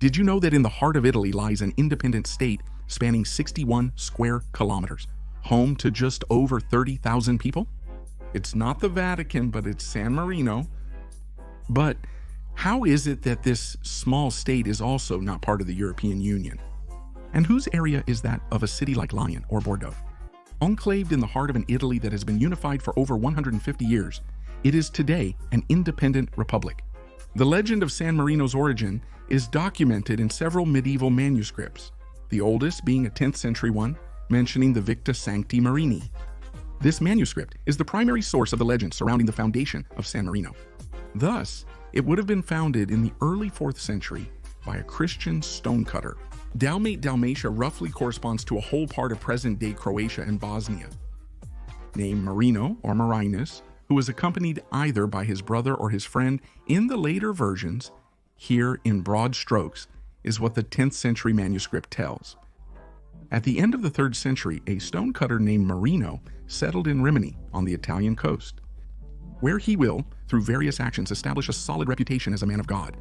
Did you know that in the heart of Italy lies an independent state spanning 61 square kilometers, home to just over 30,000 people? It's not the Vatican, but it's San Marino. But how is it that this small state is also not part of the European Union? And whose area is that of a city like Lyon or Bordeaux? Enclaved in the heart of an Italy that has been unified for over 150 years, it is today an independent republic. The legend of San Marino's origin is documented in several medieval manuscripts, the oldest being a 10th century one, mentioning the Victa Sancti Marini. This manuscript is the primary source of the legend surrounding the foundation of San Marino. Thus, it would have been founded in the early 4th century by a Christian stonecutter. Dalmate, Dalmatia roughly corresponds to a whole part of present-day Croatia and Bosnia. Named Marino or Marinus, who was accompanied either by his brother or his friend in the later versions, here in broad strokes, is what the 10th century manuscript tells. At the end of the 3rd century, a stonecutter named Marino settled in Rimini on the Italian coast, where he will, through various actions, establish a solid reputation as a man of God.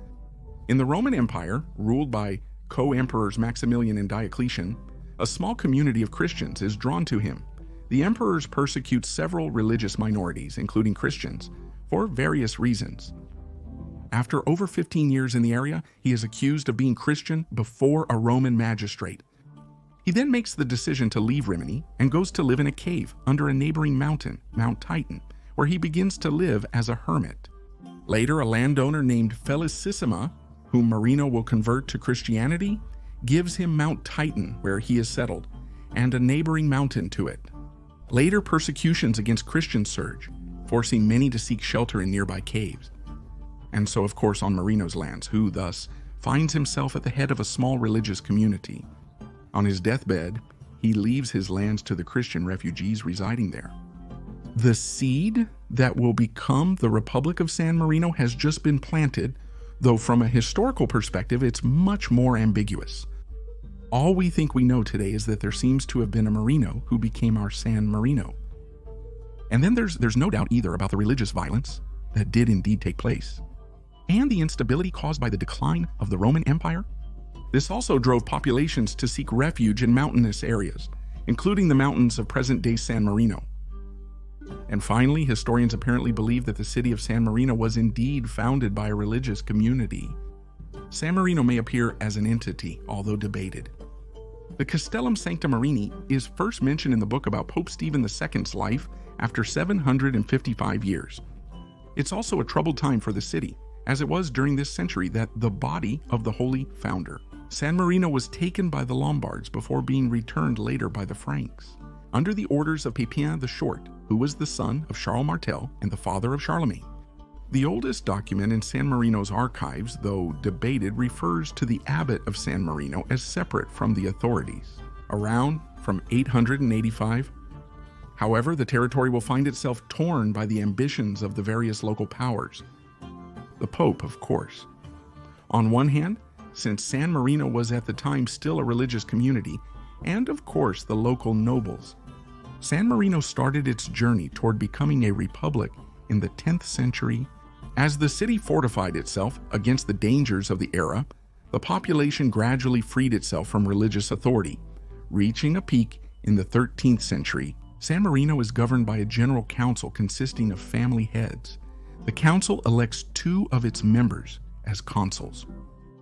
In the Roman Empire, ruled by co-emperors Maximilian and Diocletian, a small community of Christians is drawn to him. The emperors persecute several religious minorities, including Christians, for various reasons. After over 15 years in the area, he is accused of being Christian before a Roman magistrate. He then makes the decision to leave Rimini and goes to live in a cave under a neighboring mountain, Mount Titan, where he begins to live as a hermit. Later, a landowner named Felicissima, whom Marino will convert to Christianity, gives him Mount Titan, where he is settled, and a neighboring mountain to it. Later, persecutions against Christians surge, forcing many to seek shelter in nearby caves. And so, of course, on Marino's lands, who thus finds himself at the head of a small religious community. On his deathbed, he leaves his lands to the Christian refugees residing there. The seed that will become the Republic of San Marino has just been planted, though from a historical perspective, it's much more ambiguous. All we think we know today is that there seems to have been a Marino who became our San Marino. And then there's no doubt either about the religious violence that did indeed take place, and the instability caused by the decline of the Roman Empire. This also drove populations to seek refuge in mountainous areas, including the mountains of present-day San Marino. And finally, historians apparently believe that the city of San Marino was indeed founded by a religious community. San Marino may appear as an entity, although debated. The Castellum Sancta Marini is first mentioned in the book about Pope Stephen II's life after 755 years. It's also a troubled time for the city, as it was during this century that the body of the holy founder, San Marino, was taken by the Lombards before being returned later by the Franks, under the orders of Pepin the Short, who was the son of Charles Martel and the father of Charlemagne. The oldest document in San Marino's archives, though debated, refers to the abbot of San Marino as separate from the authorities, around from 885. However, the territory will find itself torn by the ambitions of the various local powers. The Pope, of course. On one hand, since San Marino was at the time still a religious community, and of course the local nobles, San Marino started its journey toward becoming a republic in the 10th century. As the city fortified itself against the dangers of the era, the population gradually freed itself from religious authority, reaching a peak in the 13th century. San Marino is governed by a general council consisting of family heads. The council elects 2 of its members as consuls.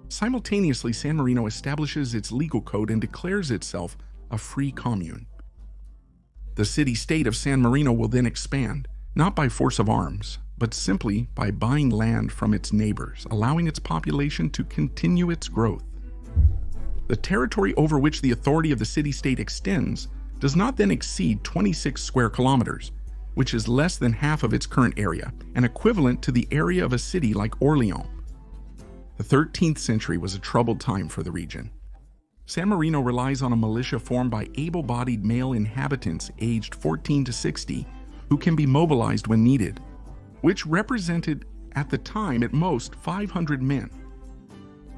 Simultaneously, San Marino establishes its legal code and declares itself a free commune. The city-state of San Marino will then expand, not by force of arms, but simply by buying land from its neighbors, allowing its population to continue its growth. The territory over which the authority of the city-state extends does not then exceed 26 square kilometers, which is less than half of its current area and equivalent to the area of a city like Orleans. The 13th century was a troubled time for the region. San Marino relies on a militia formed by able-bodied male inhabitants aged 14 to 60 who can be mobilized when needed, which represented, at the time, at most 500 men.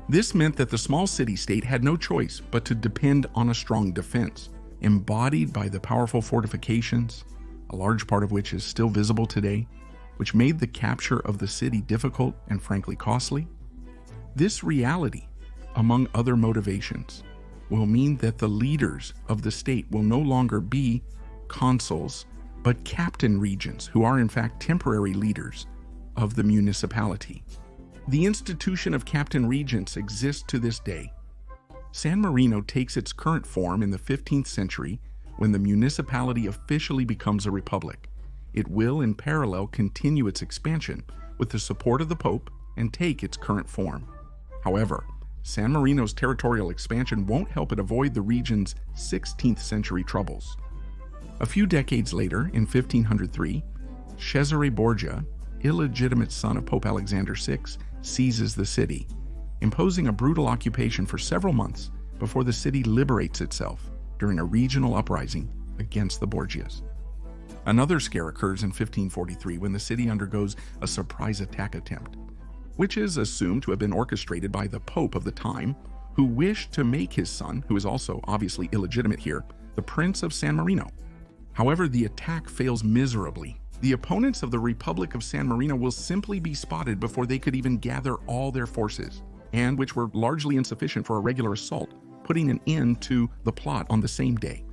This meant that the small city-state had no choice but to depend on a strong defense, embodied by the powerful fortifications, a large part of which is still visible today, which made the capture of the city difficult and frankly costly. This reality among other motivations, will mean that the leaders of the state will no longer be consuls, but captain-regents, who are in fact temporary leaders of the municipality. The institution of captain-regents exists to this day. San Marino takes its current form in the 15th century when the municipality officially becomes a republic. It will, in parallel, continue its expansion with the support of the Pope and take its current form. However, San Marino's territorial expansion won't help it avoid the region's 16th century troubles. A few decades later, in 1503, Cesare Borgia, illegitimate son of Pope Alexander VI, seizes the city, imposing a brutal occupation for several months before the city liberates itself during a regional uprising against the Borgias. Another scare occurs in 1543 when the city undergoes a surprise attack attempt, which is assumed to have been orchestrated by the Pope of the time, who wished to make his son, who is also obviously illegitimate here, the Prince of San Marino. However, the attack fails miserably. The opponents of the Republic of San Marino will simply be spotted before they could even gather all their forces, and which were largely insufficient for a regular assault, putting an end to the plot on the same day.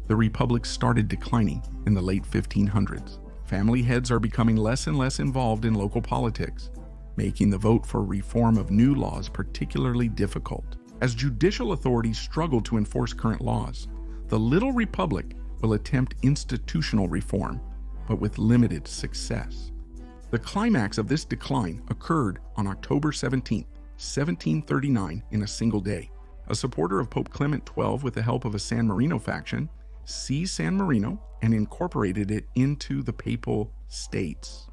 The Republic started declining in the late 1500s. Family heads are becoming less and less involved in local politics, making the vote for reform of new laws particularly difficult. As judicial authorities struggle to enforce current laws, the little republic will attempt institutional reform, but with limited success. The climax of this decline occurred on October 17, 1739, in a single day. A supporter of Pope Clement XII, with the help of a San Marino faction, seized San Marino and incorporated it into the Papal States.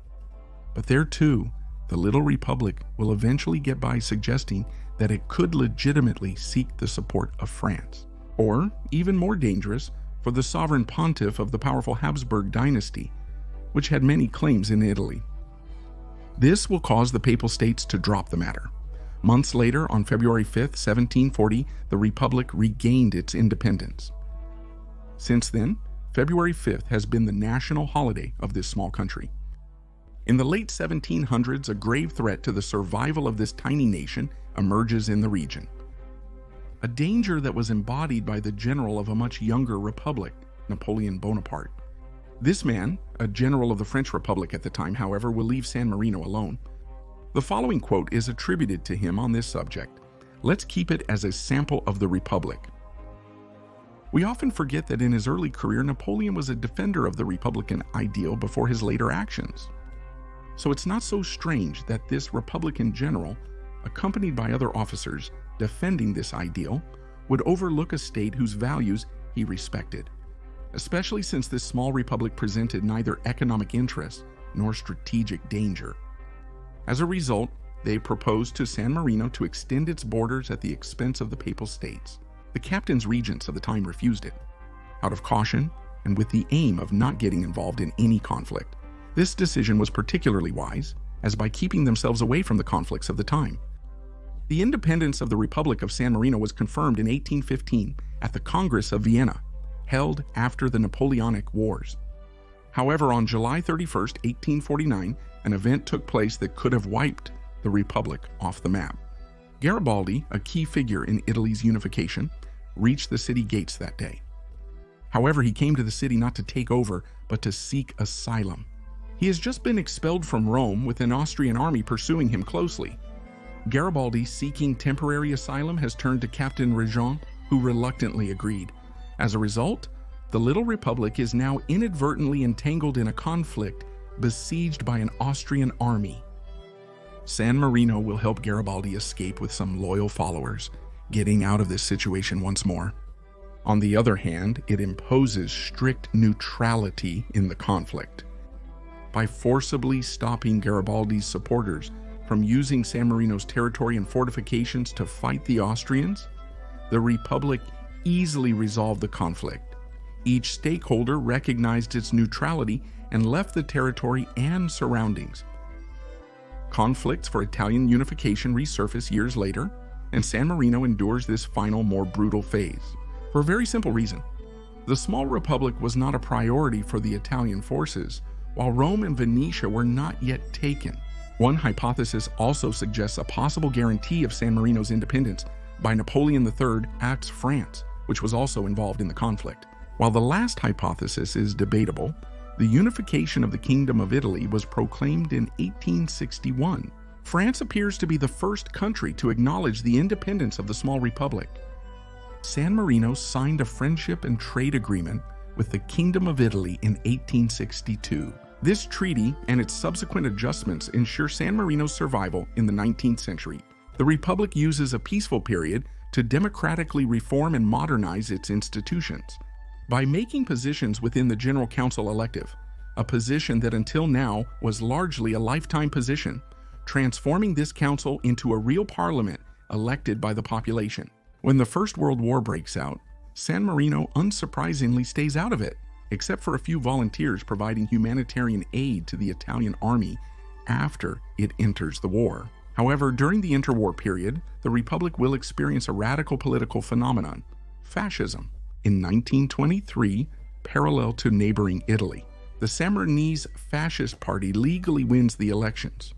But there too, the little republic will eventually get by suggesting that it could legitimately seek the support of France, or, even more dangerous, for the sovereign pontiff of the powerful Habsburg dynasty, which had many claims in Italy. This will cause the Papal States to drop the matter. Months later, on February 5, 1740, the Republic regained its independence. Since then, February 5th has been the national holiday of this small country. In the late 1700s, a grave threat to the survival of this tiny nation emerges in the region. A danger that was embodied by the general of a much younger republic, Napoleon Bonaparte. This man, a general of the French Republic at the time, however, will leave San Marino alone. The following quote is attributed to him on this subject. Let's keep it as a sample of the Republic. We often forget that in his early career, Napoleon was a defender of the Republican ideal before his later actions. So it's not so strange that this Republican general, accompanied by other officers defending this ideal, would overlook a state whose values he respected, especially since this small republic presented neither economic interest nor strategic danger. As a result, they proposed to San Marino to extend its borders at the expense of the Papal States. The captains-regents of the time refused it, out of caution and with the aim of not getting involved in any conflict. This decision was particularly wise, as by keeping themselves away from the conflicts of the time. The independence of the Republic of San Marino was confirmed in 1815 at the Congress of Vienna, held after the Napoleonic Wars. However, on July 31, 1849, an event took place that could have wiped the Republic off the map. Garibaldi, a key figure in Italy's unification, reached the city gates that day. However, he came to the city not to take over, but to seek asylum. He has just been expelled from Rome, with an Austrian army pursuing him closely. Garibaldi, seeking temporary asylum, has turned to captain-regents, who reluctantly agreed. As a result, the little republic is now inadvertently entangled in a conflict besieged by an Austrian army. San Marino will help Garibaldi escape with some loyal followers, getting out of this situation once more. On the other hand, it imposes strict neutrality in the conflict. By forcibly stopping Garibaldi's supporters from using San Marino's territory and fortifications to fight the Austrians, the Republic easily resolved the conflict. Each stakeholder recognized its neutrality and left the territory and surroundings. Conflicts for Italian unification resurface years later, and San Marino endures this final, more brutal phase. For a very simple reason. The small republic was not a priority for the Italian forces, while Rome and Venetia were not yet taken. One hypothesis also suggests a possible guarantee of San Marino's independence by Napoleon III at France, which was also involved in the conflict. While the last hypothesis is debatable, the unification of the Kingdom of Italy was proclaimed in 1861. France appears to be the first country to acknowledge the independence of the small republic. San Marino signed a friendship and trade agreement with the Kingdom of Italy in 1862. This treaty and its subsequent adjustments ensure San Marino's survival in the 19th century. The Republic uses a peaceful period to democratically reform and modernize its institutions. By making positions within the General Council elective, a position that until now was largely a lifetime position, transforming this council into a real parliament elected by the population. When the First World War breaks out, San Marino unsurprisingly stays out of it, except for a few volunteers providing humanitarian aid to the Italian army after it enters the war. However, during the interwar period, the Republic will experience a radical political phenomenon, fascism. In 1923, parallel to neighboring Italy, the San Marinese Fascist Party legally wins the elections,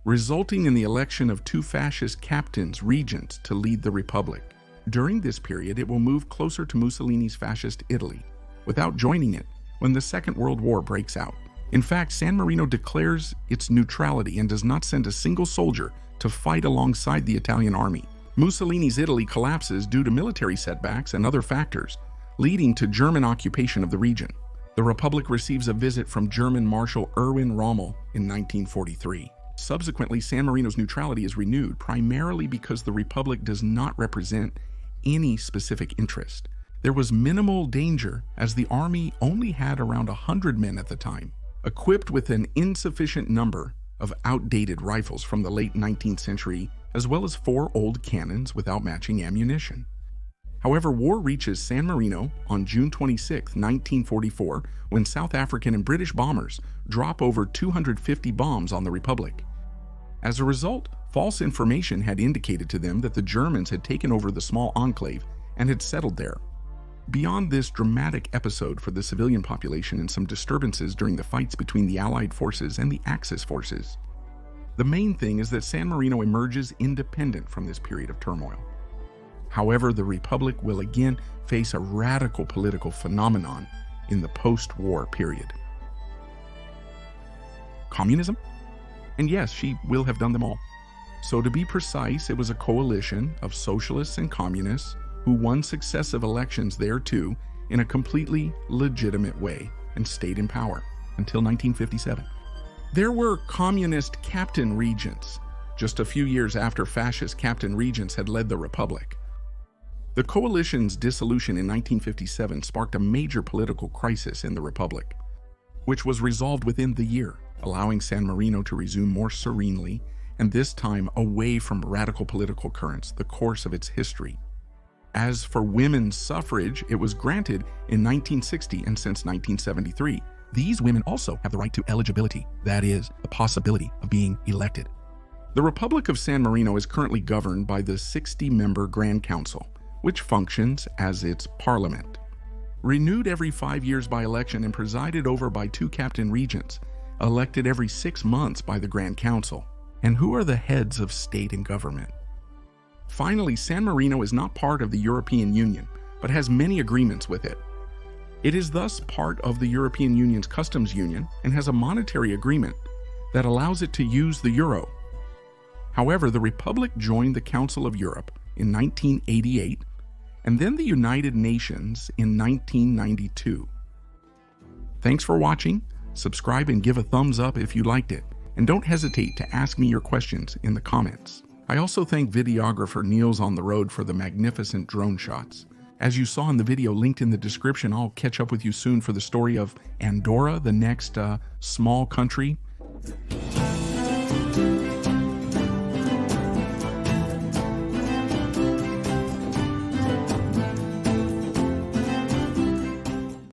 resulting in the election of two fascist captains-regents to lead the Republic. During this period, it will move closer to Mussolini's fascist Italy, without joining it when the Second World War breaks out. In fact, San Marino declares its neutrality and does not send a single soldier to fight alongside the Italian army. Mussolini's Italy collapses due to military setbacks and other factors, leading to German occupation of the region. The Republic receives a visit from German Marshal Erwin Rommel in 1943. Subsequently, San Marino's neutrality is renewed primarily because the Republic does not represent any specific interest. There was minimal danger as the army only had around 100 men at the time, equipped with an insufficient number of outdated rifles from the late 19th century, as well as 4 old cannons without matching ammunition. However, war reaches San Marino on June 26, 1944, when South African and British bombers drop over 250 bombs on the Republic. As a result, false information had indicated to them that the Germans had taken over the small enclave and had settled there. Beyond this dramatic episode for the civilian population and some disturbances during the fights between the Allied forces and the Axis forces, the main thing is that San Marino emerges independent from this period of turmoil. However, the Republic will again face a radical political phenomenon in the post-war period. Communism? And yes, she will have done them all. So to be precise, it was a coalition of socialists and communists who won successive elections there too in a completely legitimate way and stayed in power until 1957. There were communist captain-regents just a few years after fascist captain-regents had led the Republic. The coalition's dissolution in 1957 sparked a major political crisis in the Republic, which was resolved within the year, allowing San Marino to resume more serenely, and this time away from radical political currents, the course of its history. As for women's suffrage, it was granted in 1960 and since 1973. These women also have the right to eligibility, that is, the possibility of being elected. The Republic of San Marino is currently governed by the 60-member Grand Council, which functions as its parliament. Renewed every 5 years by election and presided over by 2 captain-regents, elected every 6 months by the Grand Council. And who are the heads of state and government? Finally, San Marino is not part of the European Union, but has many agreements with it. It is thus part of the European Union's customs union and has a monetary agreement that allows it to use the euro. However, the Republic joined the Council of Europe in 1988 and then the United Nations in 1992. Thanks for watching. Subscribe and give a thumbs up if you liked it. And don't hesitate to ask me your questions in the comments. I also thank videographer Niels on the Road for the magnificent drone shots. As you saw in the video linked in the description, I'll catch up with you soon for the story of Andorra, the next small country.